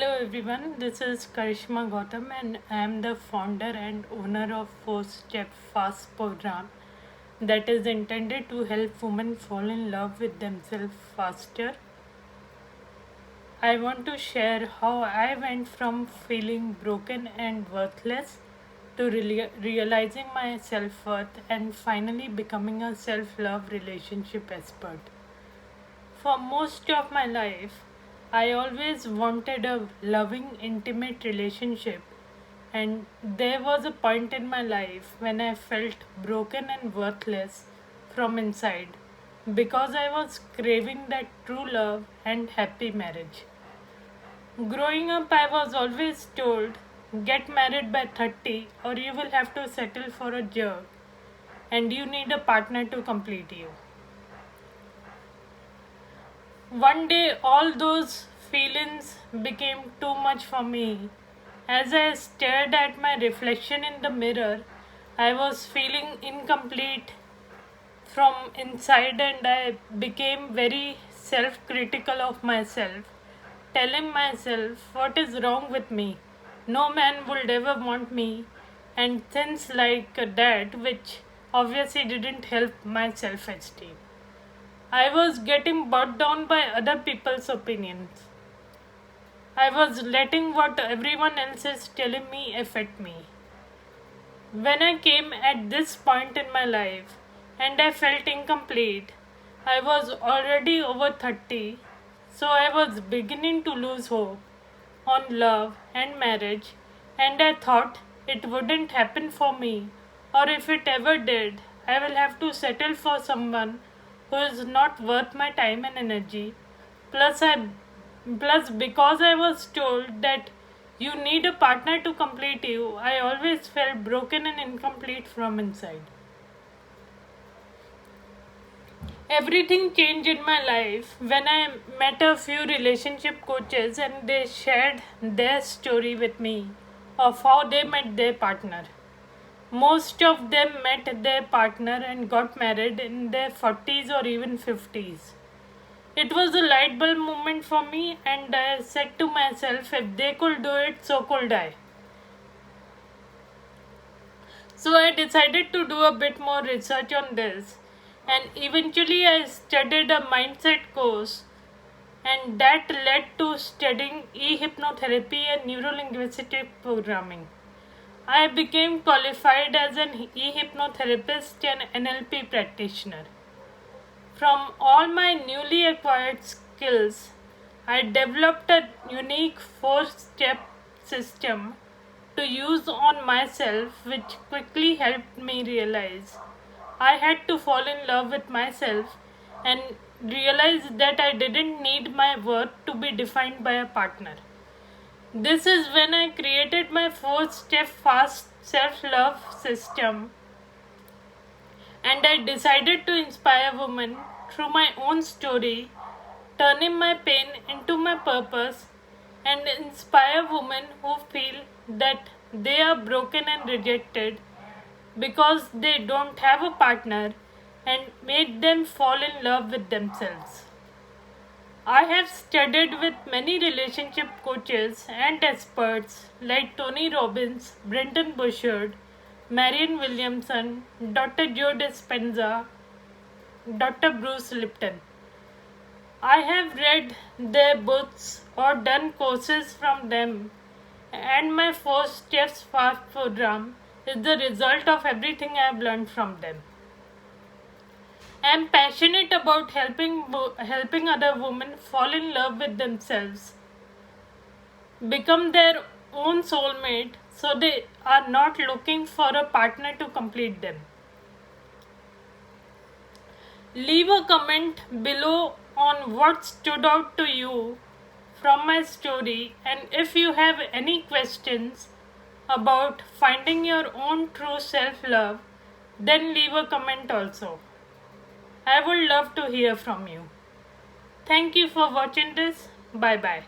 Hello everyone, this is Karishma Gautam and I am the founder and owner of 4-Step Fast program that is intended to help women fall in love with themselves faster. I want to share how I went from feeling broken and worthless to realizing my self worth and finally becoming a self love relationship expert. For most of my life, I always wanted a loving, intimate relationship, and there was a point in my life when I felt broken and worthless from inside because I was craving that true love and happy marriage. Growing up, I was always told get married by 30 or you will have to settle for a jerk and you need a partner to complete you. One day, all those feelings became too much for me. As I stared at my reflection in the mirror, I was feeling incomplete from inside and I became very self critical of myself, telling myself what is wrong with me. No man would ever want me, and things like that, which obviously didn't help my self esteem. I was getting bogged down by other people's opinions. I was letting what everyone else is telling me affect me. When I came at this point in my life and I felt incomplete, I was already over 30, so I was beginning to lose hope on love and marriage, and I thought it wouldn't happen for me, or if it ever did, I will have to settle for someone who is not worth my time and energy. Plus, I Plus, because I was told that you need a partner to complete you, I always felt broken and incomplete from inside. Everything changed in my life when I met a few relationship coaches and they shared their story with me of how they met their partner. Most of them met their partner and got married in their 40s or even 50s. It was a light bulb moment for me, and I said to myself, if they could do it, so could I. So I decided to do a bit more research on this, and eventually I studied a mindset course, and that led to studying e hypnotherapy and neuro linguistic programming. I became qualified as an e hypnotherapist and NLP practitioner. From all my newly acquired skills, I developed a unique 4-step system to use on myself, which quickly helped me realize I had to fall in love with myself and realize that I didn't need my worth to be defined by a partner. This is when I created my 4-step fast self love system, and I decided to inspire women through my own story, turning my pain into my purpose, and inspire women who feel that they are broken and rejected because they don't have a partner, and made them fall in love with themselves. I have studied with many relationship coaches and experts like Tony Robbins, Brenton Burchard, Marianne Williamson, Dr. Joe Dispenza, Dr. Bruce Lipton. I have read their books or done courses from them, and my 4 Steps Fast program is the result of everything I have learned from them. I am passionate about helping other women fall in love with themselves, become their own soulmate so they are not looking for a partner to complete them. Leave a comment below on what stood out to you from my story, and if you have any questions about finding your own true self love, then leave a comment also. I would love to hear from you. Thank you for watching this. Bye bye.